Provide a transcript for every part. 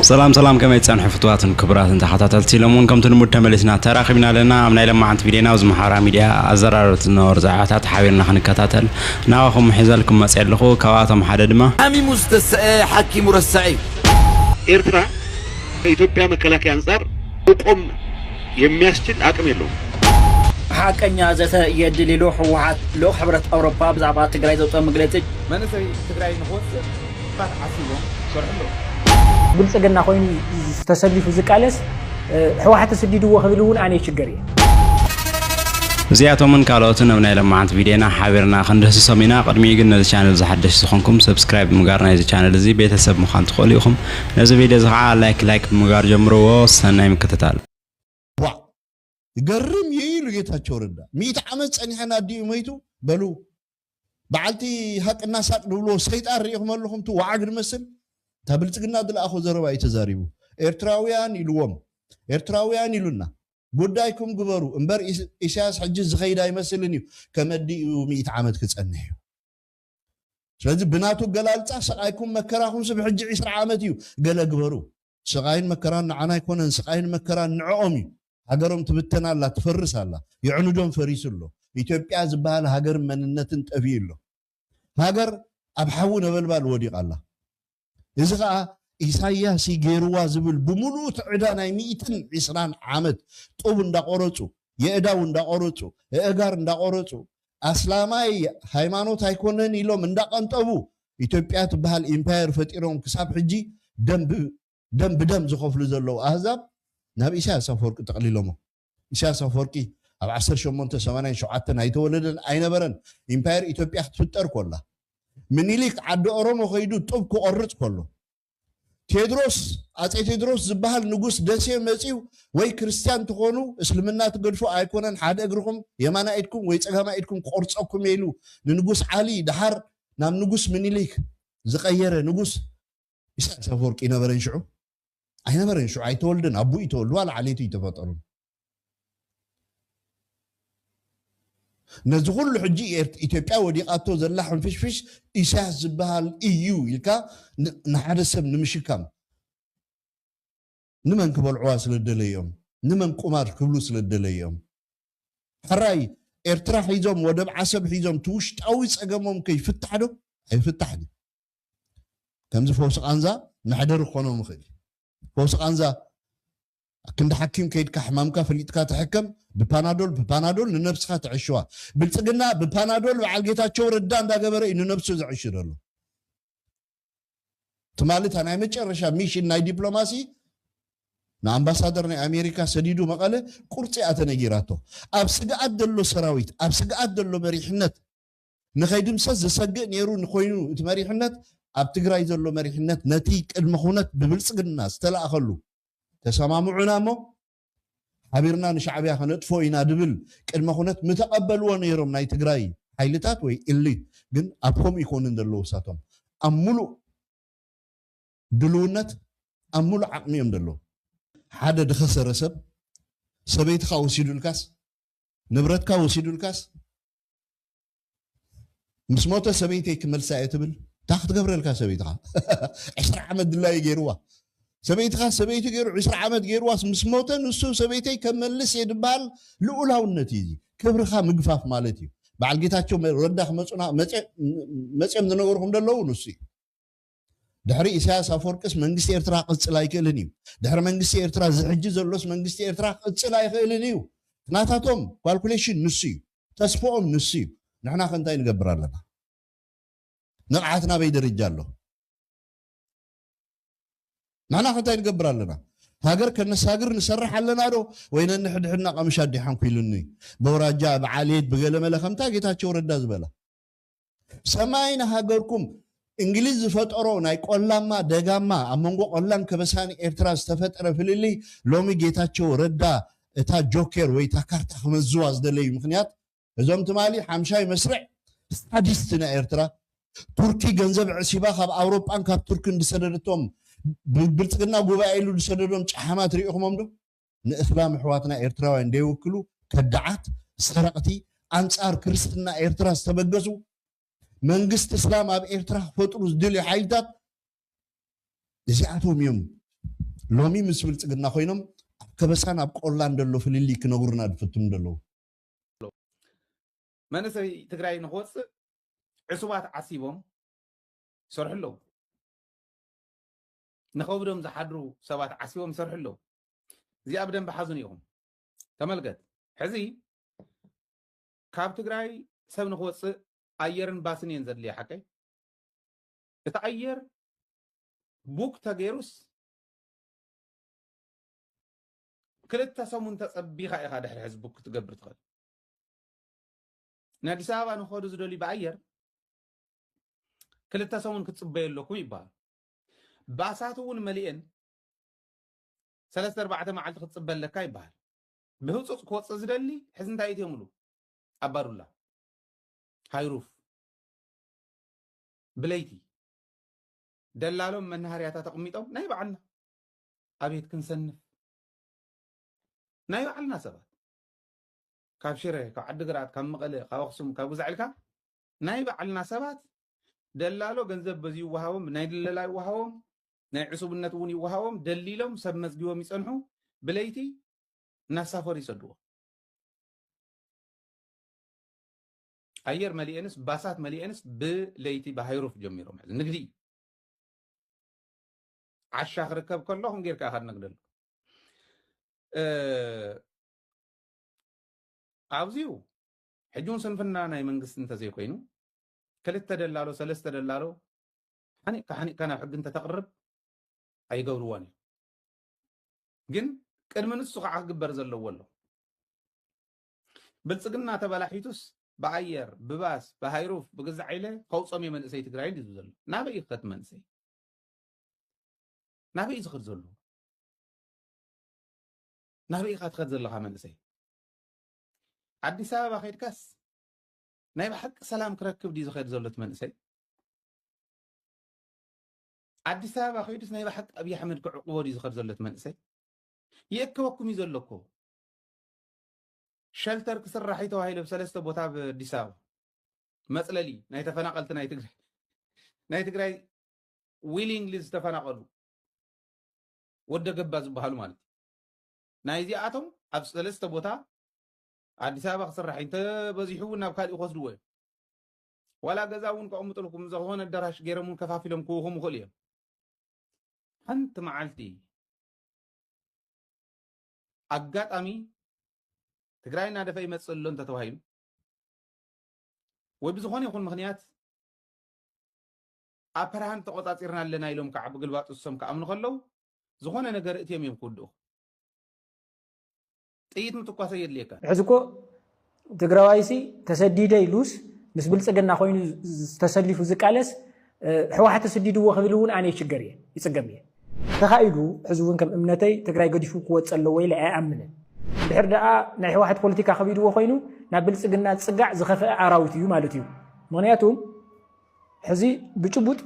سلام سلام كما يتسامح فتوات كبرات انت حتاتلتي لمون كم تنمر تملسنا تراقبنا لنا امنا لما عند فيديونا وزمحارا ميديا ازرارت النور زعاتات حاولنا خنكتاتل ناوخم حزالكم مسعد لخو كواتم حددما امي مستسعي حكي مرسعي ኤርትራ ከኢትዮጵያ መከላከያ አንፃር ቆም የሚያስችል አቅም የለውም። حقኛ ዘተ የድልሎ ህወሓት ሎ ሕብረት አውሮፓ ብዛዕባ ትግራይ ዘውጣ መግለጽ መንሰይ ትግራይ ንኾት ባት ዓሲቦ ሰርሕሎ ብልጽግና ኮይኑ ተሰሊፉ ዝቃለስ ህወሓት ተሰዲድዎ ክብልውን ኣነ ችግር እየ زياتهم كالوتن ابن لما عند فيديونا حاورنا خندس سمينا قدمي قلنا ذا channel زي حدش سخنكم سبسكرايب مقارنة ذا channel زي بيتسب مخان تخوليكم نزل فيديو زغعا لايك مقار جمرو سنة مكتتال يقرم ييلو يتهجور الدا ميت عمد سني حنا دي ميتو بلو بعلتي حق الناس دولو سيطان ريهم لهم تو وعقد مسل تبلصقنا دل اخو زربا يتزاريبو ኤርትራውያን ይልዎም ኤርትራውያን ይሉና ጉዳይኩም ግበሩ እንበር ኢሳያስ ሕጅ ዝኸይዳ ይመስልኒ ከመዲኡ 100 ዓመት ክጸንሕ ስለዚህ ብናቱ ገላልጻ ሰቃይኩም መከራኩም ስብ ሕጅ 20 ዓመት እዩ ገለ ግበሩ ሰቃይን መከራን ንዓና ይኮነን ሰቃይን መከራን ንዕኦም እዩ ሀገሮም ትብተናላ ትፈርሳላ ይዕኑዶም ፈሪስሎ ኢትዮጵያ ዝበሃል ሀገር መንነትን ጠፊይሎ ሀገር ኣብ ሓው ነበልባል ወዲቃላ እዚ ከዓ ኢሳያስ ይገርዋ ዝብል ብሙሉ ትዕዳ ናይ 120 ዓመት ጦብ እንዳቆረጹ የእዳው እንዳቆረጹ እጋር እንዳቆረጹ አስላማይ ሃይማኖት አይኮነን ኢሎም እንዳቀንጠቡ ኢትዮጵያ ትበሃል ኢምፓየር ፈጢሮም ክሳብ ሕጂ ደም ዝኸፍሉ ዘለው አህዛብ ናብ ኢሳያስ አፈወርቂ ተቀሊሎሞ ኢሳያስ አፈወርቂ ኣብ 1887 አይተወለደን አይነበረን ኢምፓየር ኢትዮጵያ ክትፍጠር ኮላ ምኒልክ ዓዲ ኦሮሞ ኸይዱ ጦብ ክቆርጽ ኮሎ ቴድሮስ አጼ ቴድሮስ ዝበሃል ንጉስ ደሴ መጺው ወይ ክርስቲያን ትኾኑ እስልምና ትገድፉ አይኮነን ሓደ እግርኩም የማና ኢድኩም ወይ ጸጋማ ኢድኩም ቆርጾኩም ይሉ ንንጉስ ዓሊ ድሓር ናብ ንጉስ ምኒልክ ዝቀየረ ንጉስ ኢሳያስ አፈወርቂ ነበረን ሽዑ አይነበረን ሽዑ አይተወልደን አቡ ይተወልዱ አለ ዓሌቱ ይተፈጠሩ ነዚ ሁሉ ሕጂ ኢትዮጵያ ወዲቃቶ ዘላ ሕንፍሽፍሽ ኢሳያስ ዝበሃል እዩ ኢልካ ንሓደ ሰብ ንምሽካም ንመን ክበልዕዋ ስለደለዮም ንመን ቁማር ክብሉ ስለደለዮም ሕራይ ኤርትራ ሒዞም ወደብ ዓሰብ ሒዞም ትውሽጣዊ ፀገሞም ከይፍታሕ ዶ ኣይፍታሕን ከምዚ ፈውሲ ቃንዛ መሕደር ክኾኖም ይኽእል ፈውሲ ቃንዛ كنت حكيم كيد كحمامك فليتك تحكم ببانادول لنفسك تعيشوا بلصقنا ببانادول وعلقيتاچو ردان دا غبره انه نفسه زعيشرلو تمالت انا مچرشا ميشن ناي دبلوماسي نا امباسادر ناي امريكا سديدو مقاله قرصي اتنغيراتو ابسغات دلو سراويت ابسغات دلو مريحنت نخيدم سز زسق نيرو نخوينو تمريحنت اب تግራይ ዘሎ مريحنت نتي قدم خونت ببلصقنا استلاخلو تسمعونا مو حبيرنا نشعبيا خنطفو إنا دبل قدم خونت متقبلوا نيرم ناي تግራይ حيلتات وي إليت ግን አብኮም ይኮንን ደለው ሳቶም አሙሉ ድሉነት አሙሉ ዓቅሚም ደለው ሓደ ድኸሰረ ሰብ ሰበይትካ ወሲዱልካስ ንብረትካ ወሲዱልካስ ምስሞተ ሰበይተይ ክመልሳ እትብል ታኽት ገብረልካ ሰበይትካ 10 ዓመት ድላይ ገይርዋ سبيتها سبيتي غير 20 عامات غير واس مسموتن نسو سبيتي كملس يدبال لولاونت يجي كبرخا مغفاف مالتي بعلقيتاچو رداخ مصنا مصيم زنغورهم دلو نسي دحري اساس افورقس منግስት ኤርትራ ቅጽል አይከልኒው دحر መንግስት ኤርትራ ዝሕጂ ዘሎስ መንግስት ኤርትራ ቅጽል አይከልኒው ናታቶም ካልኩሌሽን ንሲ ተስፎም ንሲ ንሕና ከንታይ ንገብር ኣለና ንቅዓትና በይደረጃሎ نحن خطاي نقبر لنا هاجر كنا ساجر نسرح لنا دو وين نحدحنا قمش دي حنكيلني بوراجا بعاليت بقله ملخمتا جيتاچو ردا زبلا سماينا هاجركم انجليز فطرو ناي قلاما دغاما امنغو قلان كبساني ኤርትራ ተፈጠረ ፍልሊ ሎሚ ጌታቸው ረዳ እታ ጆከር ወይ ታ ካርታ ከመዝዋዝ ደለይ ምክንያት እዞም ትማሊ 50 መስርዕ ስታዲስትና ኤርትራ ቱርኪ ገንዘብ ዕሲባ ካብ አውሮፓን ካብ ቱርክ እንድሰደደቶም ብልጽግና ጉባኤ ኢሉ ድሰደዶም ጫሓማት ሪኢኹሞም ዶ ንእስላም ሕዋትና ኤርትራውያን እንደይወክሉ ከዳዓት ሰረቅቲ አንጻር ክርስትና ኤርትራ ዝተበገሱ መንግስት እስላም ኣብ ኤርትራ ፈጥሩ ዝድልዩ ሓይልታት እዚኣቶም እዮም لومي مسبل تقدنا خوينم كبسان أب قولان دلو فليلي كنغورنا دفتم دلو منسي تقرأي نخوص عصوبات عصيبهم سرح له نخوبرهم زحدرو سوات عصيبهم سرح له زي أبدا بحزن يوم تملقت حزي كاب تقرأي سب نخوص أيرن باسن ينزل لي حكي تتأير بوك تغيروس كلتا سمون تصبيخا إخا دحر حزبوك تقبر تخل نادي سابا نخوضو زدولي بأير كلتا سمون كتصبير لكم يبال باساتون مليئن 3-4 معالت كتصبير لكا يبال بهوصوص كوص زدولي حزن تايت يملو أبارو الله هايروف بليتي دلالهم من نهارياتا تقميتو نايب عنا أبيت كنسنف نايب عنا سبات كاب شيره كاب عدقرات كاب مقله كاب أخصم كاب وزعلكا نايب عنا سبات دلالو جنزب بزي وهاوم نايد اللي وهاوم نايد عصوب النتوني وهاوم دليلهم سب مسجوا ميسانحو بليتي ناس سافر يصدوا أير مليانس باسات مليانس بليتي بهيروف جميرهم نقدي عشاخ ركب كلهم غير كاخر نقدر عاوزيو حجون سنفنا ناي منقص انت زي كوينو كلت دلالو سلست دلالو حني كان حق انت تقرب اي قورواني جن قد من السوق عقبر زلو ولو بلصقنا تبلاحيتوس بعير بباس بهيروف بقزع عيله خوصمي من اسي تግራይ دي زلو نابي خت منسي نابي زخر زلو نابي خت زلخا منسي አዲስ አበባ ኸይድካስ ናይ በሐቅ ሰላም ክረክብ ዲ ዝኸድ ዘሎት መንሰይ አዲስ አበባ ኸይድስ ናይ በሐቅ አብይ አሕመድ ክዕቅቦ ዲ ዝኸድ ዘሎት መንሰይ ይእከበኩም ይዘለኮ ሸልተር ክስራሕ ይተዋሂለ በሰለስተ ቦታ በአዲስ አበባ መጽለሊ ናይ ተፈናቀልት ናይ ትግራይ ዊሊንግሊ ዝተፈናቀሉ ወደ ገባ ዝበሃሉ ማለት ናይ ዚኣቶም ኣብ ሰለስተ ቦታ አዲስ አበባ ክስራሕ እንተ በዚሁ ናብ ካልእ ይወስድዎ ወላ ገዛውን ከእምጥልኩም ዘሆነ ደራሽ ገረሙን ከፋፊሎም ኩኹም ኹልዮም አንተ ማዓልቲ አጋጣሚ ትግራይና ደፈ ይመጽሎ እንተ ተዋሂሉ ወይ ብዝኾነ ይኹን ምኽንያት ኣፕራሃን ተቆጣፂርና ኣለና ኢሎም ከዓ ብግልባጡ ሰም ከኣምኑ ከለው ዝኾነ ነገር እትዮም ይምኩድኡ ጥይት ምትኳሰ የድልየካ ሕዝኮ ትግራዋይሲ ተሰዲደ ኢሉስ ምስ ብልጽግና ኮይኑ ተሰሊፉ ዝቃለስ ሕወሓት ተሰዲድዎ ክብልውን ኣነ ይችገር እየ ይጽገም እየ ተኻኢሉ ሕዝቡን ከም እምነተይ ትግራይ ገዲፉ ክወፅ ኣለዎ ኢለ ኣይኣምንን ድሕር ደኣ ናይ ሕወሓት ፖለቲካ ከቢድዎ ኮይኑ ናብ ብልጽግና ዝጽጋዕ ዝኸፍአ ኣራዊት እዩ ማለት እዩ ምክንያቱም ሕዚ ብጭቡጥ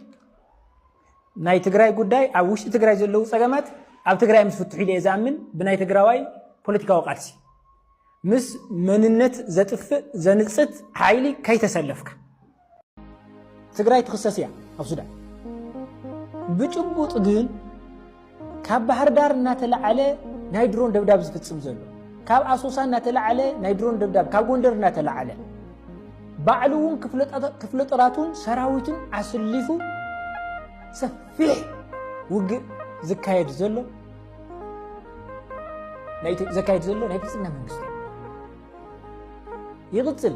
ናይ ትግራይ ጉዳይ ኣብ ውሽጢ ትግራይ ዘለዉ ጸገማት ኣብ ትግራይ ምስ ፍትሑ ኢለ ዝኣምን ብናይ ትግራዋይ ፖለቲካዊ ቃልሲ ምስ መንነት ዘጥፍእ ዘንጽት ሓይሊ ከይተሰለፍካ ትግራይ ትኽሰስ እያ ኣብ ሱዳን ብጭቡጥ ግን ካብ ባህር ዳር እናተላዓለ ናይ ድሮን ደብዳብ ዝፍጽም ዘሎ ካብ ኣሶሳ እናተላዓለ ናይ ድሮን ደብዳብ ካብ ጎንደር እናተላዓለ ባዕሉ እውን ክፍለ ጦራቱን ሰራዊቱን ኣሰሊፉ ሰፊሕ ውግእ ዝካየድ ዘሎ زكايد زلو ناي بلصقنا منغست يغصل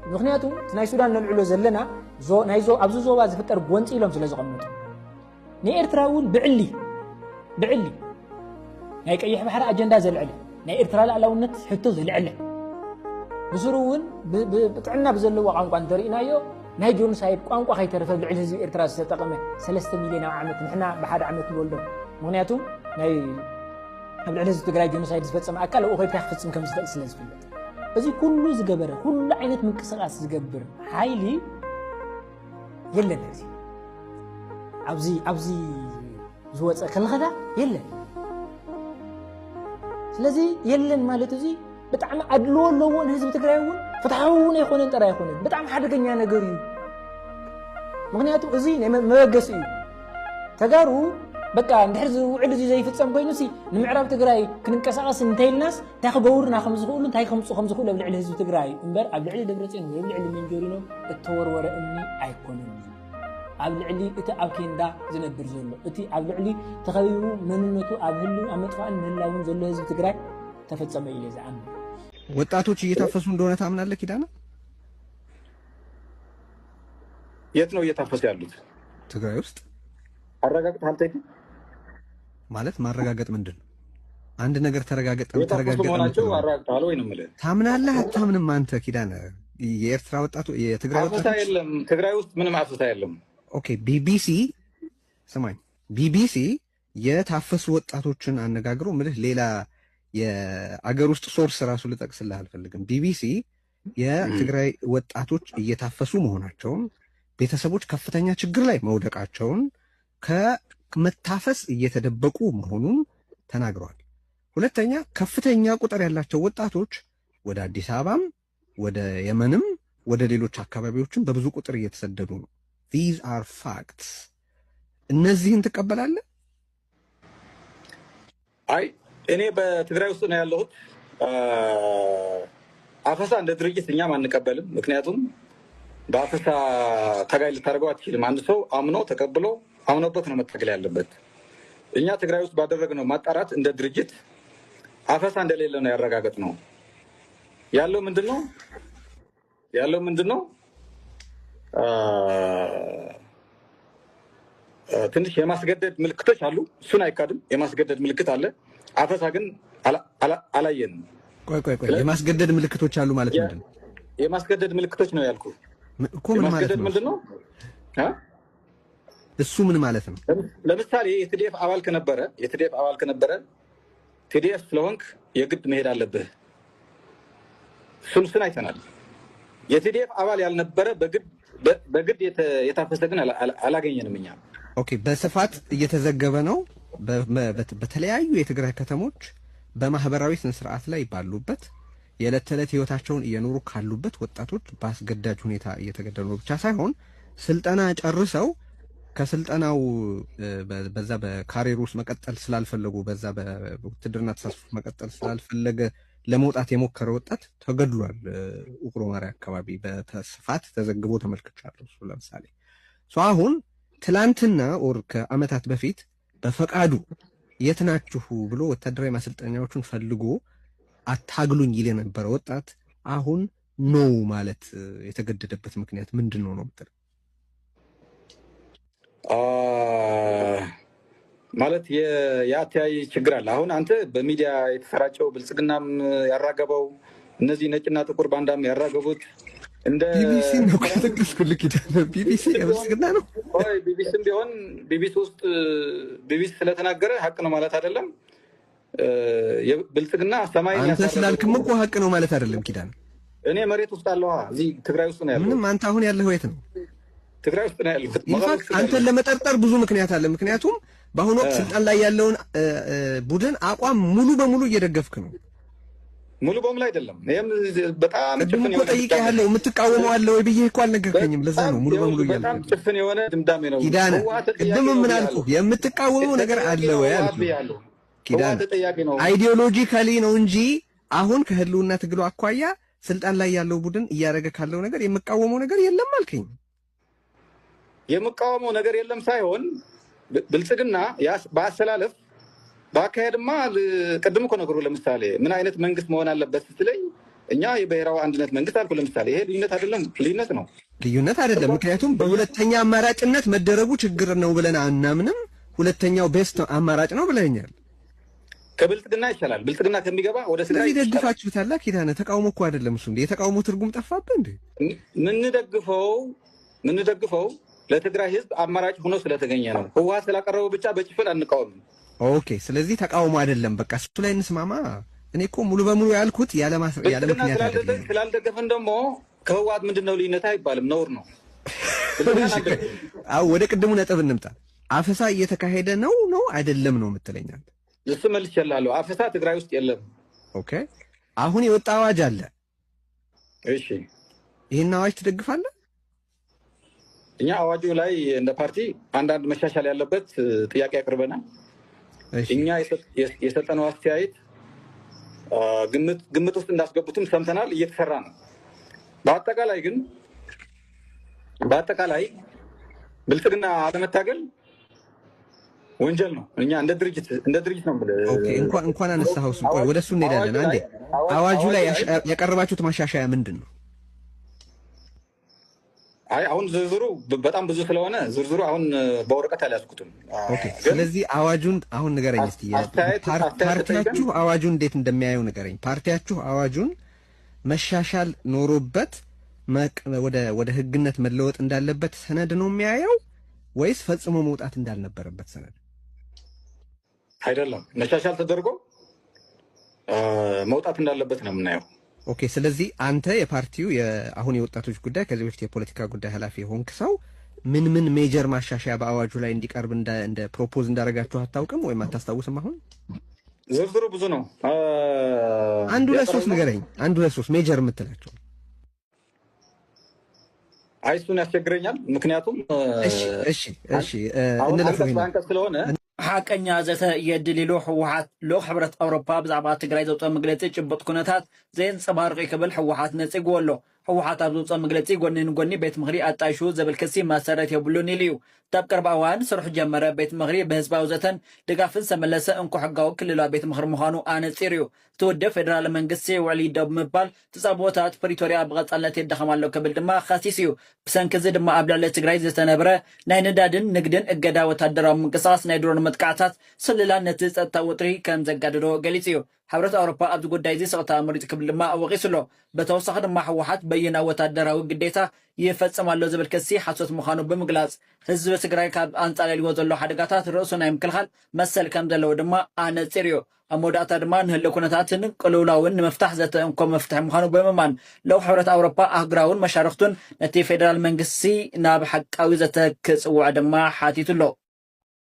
مخنياتو ناي سودان نلعلو زلنا زو ناي زو ابزو زوبا زفطر غونص يلوم سلا زقمط ني ارتراون بعلي ناي قيح بحر اجندا زلعله ناي ارترا لالاونت حتو زلعله بزرون بطعنا بزلو قانقا درينايو ناي جونسايد قانقا خيترف لعل حزب ارترا استقامه 3 مليون عامت نحنا بحد عامت نولدو مخنياتو ناي قبل حزب تግራይ جنوسايد ዝፈጸመ አካል او ከይታ ፍጽም ከም ዝፈጽም ስለዝፍለጥ እዚ ኩሉ ዝገበረ ኩሉ ዓይነት ምንቅስቃስ ዝገብር ሓይሊ የለን እዚ ኣብዚ ዝወፀ ከለኸዳ የለን ስለዚ የለን ማለት እዚ በጣም አድሎ ለውን ህዝብ ትግራይ እውን ፍትሃውን አይኮነን ጥራ አይኮነን በጣም ሓደገኛ ነገር እዩ ምክንያቱ እዚ መበገስ እዩ ተጋሩ በቃ እንድሕር ዝውዕል እዚ ዘይፍጸም ኮይኑሲ ንምዕራብ ትግራይ ክንንቀሳቐስ እንተይልናስ እንታይ ክገብሩና ከም ዝኽእሉ እንታይ ከምፅኡ ከም ዝኽእሉ ኣብ ልዕሊ ህዝቢ ትግራይ እምበር ኣብ ልዕሊ ደብረጽዮን ወይ ልዕሊ መንጆሪኖ እተወርወረ እምኒ ኣይኮነን። ኣብ ልዕሊ እቲ ኣብ ኬንዳ ዝነብር ዘሎ እቲ ኣብ ልዕሊ ተኸቢቡ መንነቱ ኣብ ህልው ኣብ መጥፋእን ምህላውን ዘሎ ህዝቢ ትግራይ ተፈጸመ ኢለ ዝኣምን። ወጣቶች እየታፈሱ እንደሆነ ታምናለህ ኪዳነ? የት ነው እየታፈሱ ያሉት? ትግራይ ውስጥ አረጋግጥ አንተ ማለት ማረጋገጥ ምንድን ነው? አንድ ነገር ተረጋገጠ ተረጋገጠ መሆናቸው አረጋግጠዋል ወይ ነው የምልህ። ታምናለህ አታምንም አንተ ኪዳነ? የኤርትራ ወጣቱ የትግራይ ወጣቱ አፍሳ የለም ትግራይ ውስጥ ምንም አፍሳ የለም። ኦኬ ቢቢሲ ሰማኝ፣ ቢቢሲ የታፈሱ ወጣቶችን አነጋግሮ ምልህ ሌላ የአገር ውስጥ ሶርስ ራሱ ልጠቅስልህ አልፈልግም። ቢቢሲ የትግራይ ወጣቶች እየታፈሱ መሆናቸውን፣ ቤተሰቦች ከፍተኛ ችግር ላይ መውደቃቸውን፣ ከመታፈስ እየተደበቁ መሆኑን ተናግረዋል። ሁለተኛ ከፍተኛ ቁጥር ያላቸው ወጣቶች ወደ አዲስ አበባም ወደ የመንም ወደ ሌሎች አካባቢዎችም በብዙ ቁጥር እየተሰደዱ ነው። These are facts. እነዚህን ትቀበላለህ? አይ እኔ በትግራይ ውስጥ ነው ያለሁት። አፈሳ እንደ ድርጅት እኛም አንቀበልም። ምክንያቱም በአፈሳ ታጋይ ልታደርገው አትችልም። አንድ ሰው አምኖ ተቀብሎ አምኖበት ነው መታገል ያለበት። እኛ ትግራይ ውስጥ ባደረግነው ማጣራት እንደ ድርጅት አፈሳ እንደሌለ ነው ያረጋገጥ ነው። ያለው ምንድነው ትንሽ የማስገደድ ምልክቶች አሉ። እሱን አይካድም። የማስገደድ ምልክት አለ። አፈሳ ግን አላየንም። ቆይ የማስገደድ ምልክቶች አሉ ማለት ምንድን ነው? የማስገደድ ምልክቶች ነው ያልኩህ እኮ። ምን ማለት ነው? ምንድነው እሱ? ምን ማለት ነው? ለምሳሌ የቲዲኤፍ አባል ከነበረ ቲዲኤፍ ስለሆንክ የግድ መሄድ አለብህ። እሱን አይተናል። የቲዲኤፍ አባል ያልነበረ በግድ የታፈሰ ግን አላገኘንም እኛ። ኦኬ በስፋት እየተዘገበ ነው። በተለያዩ የትግራይ ከተሞች በማህበራዊ ስነ ስርዓት ላይ ባሉበት የዕለት ተዕለት ህይወታቸውን እየኖሩ ካሉበት ወጣቶች በአስገዳጅ ሁኔታ እየተገደሉ ብቻ ሳይሆን ስልጠና ጨርሰው ከስልጠናው በዛ በካሪር ውስጥ መቀጠል ስላልፈለጉ በዛ በውትድርና ተሳትፎ መቀጠል ስላልፈለገ ለመውጣት የሞከረ ወጣት ተገድሏል። ውቅሮ ማርያ አካባቢ በስፋት ተዘግቦ ተመልክቻለሁ። እሱ ለምሳሌ አሁን ትላንትና ኦር ከአመታት በፊት በፈቃዱ የት ናችሁ ብሎ ወታደራዊ ማሰልጠኛዎቹን ፈልጎ አታግሉኝ ይል የነበረ ወጣት አሁን ነው ማለት የተገደደበት ምክንያት ምንድን ነው የምትለው? ማለት የአተያይ ችግር አለ። አሁን አንተ በሚዲያ የተሰራጨው ብልጽግናም ያራገበው እነዚህ ነጭና ጥቁር ባንዳም ያራገቡት እንደ ቢቢሲ ነው ከተከስኩልክ ቢቢሲ ብልጽግና ነው። ወይ ቢቢሲም ቢሆን ቢቢሲ ስለተናገረ ሀቅ ነው ማለት አይደለም። ብልጽግና ሰማይ አንተ ስላልክም እኮ ሀቅ ነው ማለት አይደለም። ኪዳን እኔ መሬት ውስጥ አለዋ እዚህ ትግራይ ውስጥ ነው ያለው። ምንም አንተ አሁን ያለኸው የት ነው? ትግራይ ውስጥ ነው ያለው። ኢንፋክት አንተን ለመጠርጠር ብዙ ምክንያት አለ። ምክንያቱም በአሁኑ ወቅት ስልጣን ላይ ያለውን ቡድን አቋም ሙሉ በሙሉ እየደገፍክ ነው። ሙሉ በሙሉ አይደለም። ይሄም በጣም ጭፍን የሆነ ጠይቄ ያለው የምትቃወመው አለ ወይ ብዬ እኮ አልነገርከኝም። ለዛ ነው ሙሉ በሙሉ እያልኩ በጣም ጭፍን የሆነ ድምዳሜ ነው። ኪዳነ ቅድም ምን አልኩህ? የምትቃወመው ነገር አለ ወይ አልኩህ። ኪዳነ አይዲዮሎጂካሊ ነው እንጂ አሁን ከህልውና ትግሉ አኳያ ስልጣን ላይ ያለው ቡድን እያደረገ ካለው ነገር የምቃወመው ነገር የለም አልከኝ። የምቃወመው ነገር የለም ሳይሆን ብልጽግና በአሰላለፍ ባካሄድማ ቅድም እኮ ነገሩ ለምሳሌ ምን አይነት መንግስት መሆን አለበት ስትለኝ እኛ የብሔራዊ አንድነት መንግስት አልኩ። ለምሳሌ ይሄ ልዩነት አይደለም፣ ልዩነት አይደለም። ምክንያቱም በሁለተኛ አማራጭነት መደረጉ ችግር ነው ብለን አናምንም። ሁለተኛው ቤስት አማራጭ ነው ብለኛል። ከብልጽግና ይሻላል። ብልጽግና ከሚገባ ወደ ትግራይ ይደግፋችሁታል። ኪዳነ ተቃውሞ እኮ አይደለም እሱ። እንዴ የተቃውሞ ትርጉም ጠፋብህ እንዴ? ምንደግፈው ለትግራይ ህዝብ አማራጭ ሆኖ ስለተገኘ ነው። ህወሓት ስላቀረበው ብቻ በጭፍን አንቃወምም። ኦኬ፣ ስለዚህ ተቃውሞ አይደለም። በቃ እሱ ላይ እንስማማ። እኔ እኮ ሙሉ በሙሉ ያልኩት ያለ ምክንያት አይደለም። ስላልደገፈን ደግሞ ከህወሓት ምንድነው ልዩነት አይባልም፣ ነውር ነው። አዎ፣ ወደ ቅድሙ ነጥብ እንምጣ። አፈሳ እየተካሄደ ነው አይደለም ነው የምትለኛል? እሱ መልሼልሃለሁ። አፈሳ ትግራይ ውስጥ የለም። ኦኬ፣ አሁን የወጣ አዋጅ አለ። እሺ፣ ይሄን አዋጅ ትደግፋለህ? እኛ አዋጁ ላይ እንደ ፓርቲ አንዳንድ መሻሻል ያለበት ጥያቄ ያቀርበናል። እኛ የሰጠነው አስተያየት ግምት ውስጥ እንዳስገቡትም ሰምተናል፣ እየተሰራ ነው። በአጠቃላይ ብልጽግና አለመታገል ወንጀል ነው። እኛ እንደ ድርጅት ነው ብለ እንኳን አነሳኸው እሱ ቆይ ወደሱ እንሄዳለን። አንዴ አዋጁ ላይ ያቀረባችሁት ማሻሻያ ምንድን ነው? አይ አሁን ዝርዝሩ በጣም ብዙ ስለሆነ ዝርዝሩ አሁን በወረቀት አልያዝኩትም። ኦኬ ስለዚህ አዋጁን አሁን ንገረኝ እስቲ። ፓርቲያችሁ አዋጁን እንዴት እንደሚያየው ንገረኝ። ፓርቲያችሁ አዋጁን መሻሻል ኖሮበት ወደ ህግነት መለወጥ እንዳለበት ሰነድ ነው የሚያየው ወይስ ፈጽሞ መውጣት እንዳልነበረበት ሰነድ? አይደለም፣ መሻሻል ተደርጎ መውጣት እንዳለበት ነው የምናየው። ኦኬ ስለዚህ አንተ የፓርቲው አሁን የወጣቶች ጉዳይ ከዚህ በፊት የፖለቲካ ጉዳይ ኃላፊ የሆንክ ሰው ምን ሜጀር ማሻሻያ በአዋጁ ላይ እንዲቀርብ እንደ ፕሮፖዝ እንዳደረጋችሁ አታውቅም ወይም አታስታውስም? አሁን ዝርዝሩ ብዙ ነው። አንድ ሁለት ሶስት ንገረኝ። አንድ ሁለት ሶስት ሜጀር የምትላቸው። አይ እሱን ያስቸግረኛል። ምክንያቱም እሺ እንለፈው ስለሆነ ሓቀኛ ዘተ የድልሉ ሕወሓት ልኡኽ ሕብረት ኣውሮፓ ብዛዕባ ትግራይ ዘውፅኦ መግለፂ ጭቡጥ ኩነታት ዘየንፀባርቕ ክብል ሕወሓት ነፂግዎ ኣሎ። ሕወሓት ኣብ ዘውፅኦ መግለፂ ጎኒ ንጎኒ ቤት ምክሪ ኣጣይሹ ዝብል ክሲ መሰረት የብሉን ኢሉ እዩ። ካብ ቅርቢ እዋን ስርሑ ጀመረ ቤት ምክሪ ብህዝባዊ ዘተን ድጋፍን ዝተመለሰ እንኩ ሕጋዊ ክልላዊ ቤት ምክሪ ምዃኑ ኣነፂሩ እዩ። ትውድብ ፌደራል መንግስቲ ውዕሊ ይደው ብምባል ተፃብኦታት ፕሪቶርያ ብቐፃልነት የዳኸም ኣሎ ክብል ድማ ከሲስ እዩ። ብሰንኪ እዚ ድማ ኣብ ልዕሊ ትግራይ ዝተነበረ ናይ ነዳድን ንግድን እገዳ ወታደራዊ ምንቅስቃስ ናይ ድሮን መጥቃዕታት ስልላን ነቲ ፀጥታ ውጥሪ ከም ዘጋድዶ ገሊጹ እዩ። ሕብረት ኣውሮፓ ኣብዚ ጉዳይ እዚ ስቕታ መሪፁ ክብል ድማ ኣወቂሱ ኣሎ። ብተወሳኺ ድማ ሕወሓት በይና ወታደራዊ ግዴታ ይፈፅም ኣሎ ዝብል ክሲ ሓሶት ምዃኑ ብምግላፅ ህዝቢ ትግራይ ካብ ኣንፃልልዎ ዘሎ ሓደጋታት ርእሱ ናይ ምክልኻል መሰል ከም ዘለዎ ድማ ኣነፂር እዩ። ኣብ መወዳእታ ድማ ንህሊ ኩነታትን ቅልውላውን ንምፍታሕ ዘተ እንኮ መፍትሒ ምዃኑ ብምእማን ለው ሕብረት ኣውሮፓ ኣህጉራውን መሻርክቱን ነቲ ፌደራል መንግስቲ ናብ ሓቃዊ ዘተ ክፅውዕ ድማ ሓቲቱ ኣሎ።